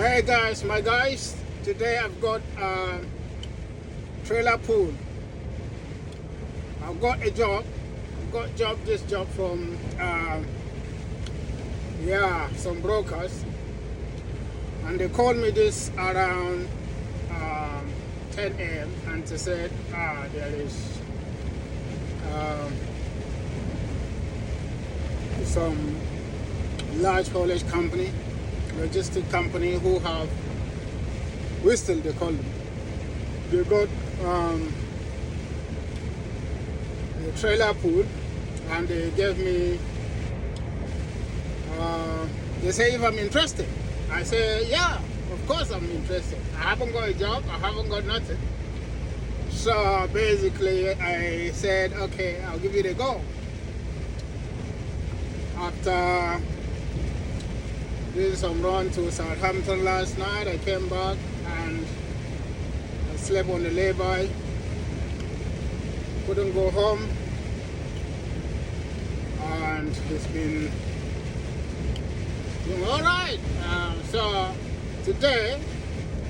Hey guys, my guys, today I've got a trailer pool. I've got a job. This job from some brokers, and they called me this around 10 a.m. and they said there is some large haulage company, logistic company, who have whistle, they call them. They got a trailer pool, and they gave me they say if I'm interested. I say, yeah, of course I'm interested. I haven't got a job, I haven't got nothing. So basically I said, okay, I'll give it a go. After doing some run to Southampton last night, I came back and I slept on the lay-by. Couldn't go home, and it's been doing all right. So today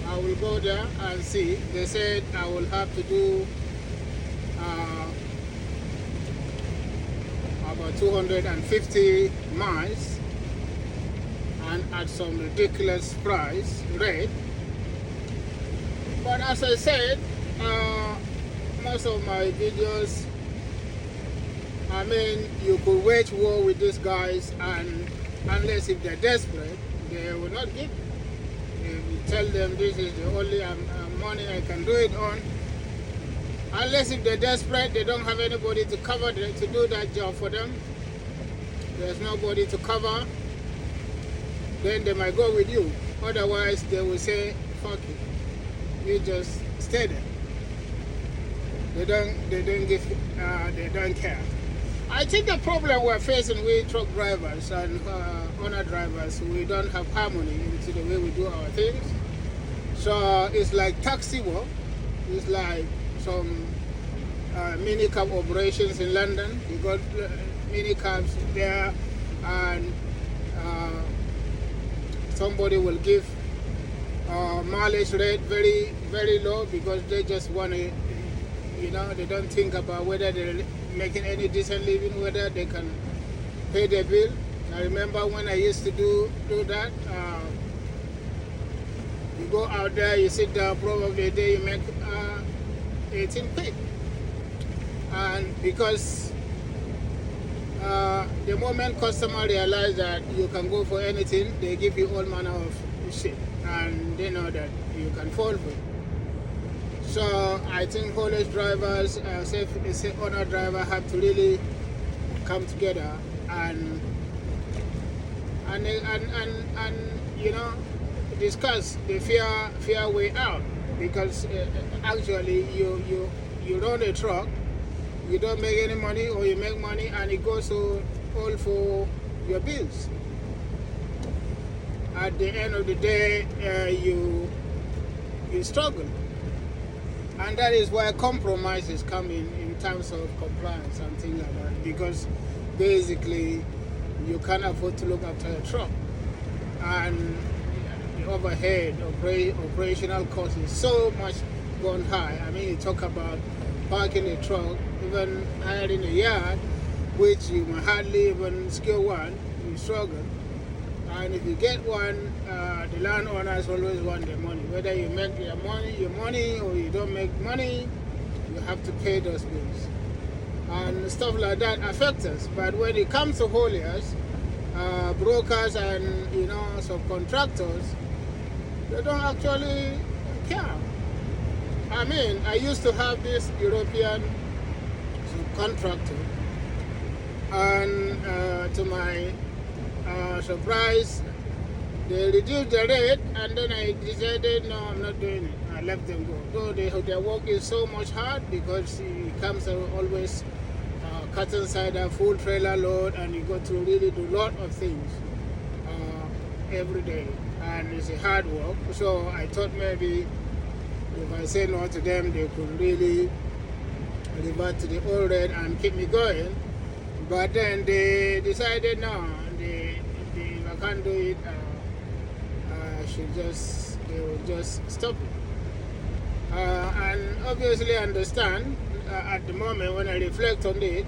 I will go there and see. They said I will have to do about 250 miles and at some ridiculous price rate. But as I said, most of my videos, I mean, you could wage war with these guys, and unless if they're desperate, they will not give. If you tell them this is the only money I can do it on, unless if they're desperate, they don't have anybody to cover to do that job for them. There's nobody to cover. Then they might go with you. Otherwise, they will say, fuck it. You just stay there. They don't care. I think the problem we're facing with truck drivers and owner drivers, we don't have harmony into the way we do our things. So it's like taxi work. It's like some mini cab operations in London. You got mini cabs there, and somebody will give mileage rate very, very low because they just want to, they don't think about whether they're making any decent living, whether they can pay their bill. I remember when I used to do that, you go out there, you sit down, probably a day you make 18 quid. And because the moment customer realize that you can go for anything, they give you all manner of shit, and they know that you can fall for it. So I think haulage drivers, say owner driver, have to really come together and discuss the fair way out, because actually you run a truck, you don't make any money, or you make money and it goes all for your bills. At the end of the day, you struggle. And that is why compromises come in terms of compliance and things like that, because basically you can't afford to look after a truck, and the overhead operational cost is so much gone high. I mean, you talk about parking a truck, even hiring a yard, which you might hardly even secure one, you struggle. And if you get one, the landowners always want their money. Whether you make your money, or you don't make money, you have to pay those bills. And stuff like that affects us. But when it comes to hauliers, brokers and subcontractors, they don't actually care. I mean, I used to have this European subcontractor, and to my surprise, they reduced the rate, and then I decided, no, I'm not doing it. I let them go. Though their work is so much hard, because it comes always cut inside a full trailer load, and you got to really do a lot of things every day, and it's a hard work. So I thought maybe if I say no to them, they could really revert to the old rate and keep me going. But then they decided, no, I can't do it. they will just stop it. And obviously understand at the moment when I reflect on it,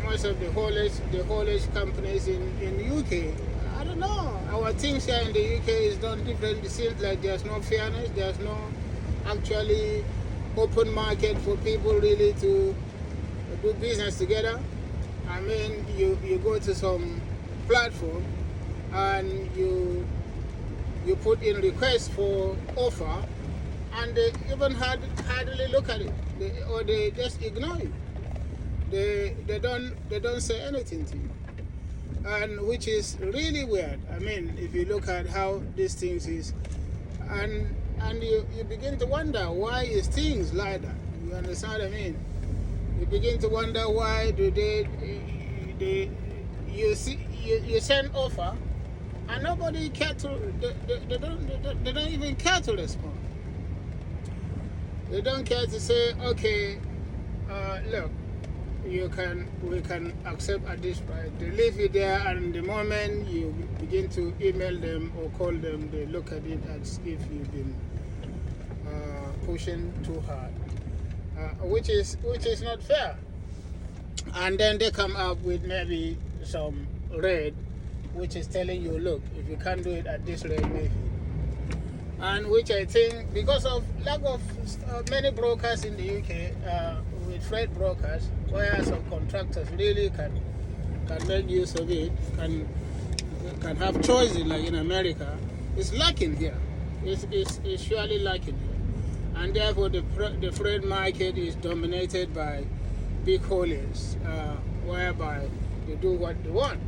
most of the haulage companies in UK, I don't know. Our things here in the UK is done different. It seems like there's no fairness. There's no actually open market for people really to do business together. I mean, you go to some platform and you put in requests for offer, and they even hardly look at it, or they just ignore you. They don't say anything to you, and which is really weird. I mean, if you look at how these things is, and you begin to wonder why is things like that. You understand what I mean? You begin to wonder why do you send offer and nobody care to they don't even care to respond. They don't care to say, okay, look, we can accept at this price. They leave it there, and the moment you begin to email them or call them, they look at it as if you've been pushing too hard, which is not fair. And then they come up with maybe some rate, which is telling you, look, if you can't do it at this rate, maybe. And which I think, because of lack of many brokers in the UK, with freight brokers, where some contractors really can make use of it, can have choices like in America, it's lacking here. It's surely lacking here. And therefore the freight market is dominated by big haulers, whereby they do what they want.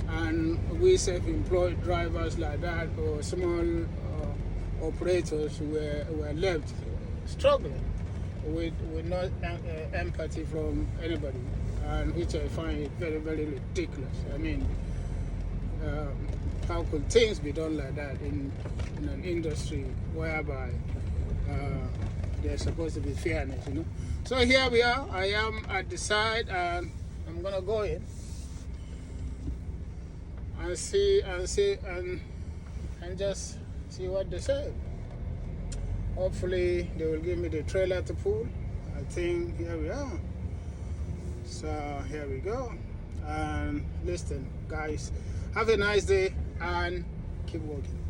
And we self-employed drivers like that, or small operators were left struggling with no empathy from anybody, and which I find very, very ridiculous. I mean, how could things be done like that in an industry whereby there's supposed to be fairness, you know? So here we are. I am at the side, and I'm gonna go in and see and just see what they say. Hopefully they will give me the trailer to pull. I think here we are. So here we go. And listen, guys, have a nice day and keep walking.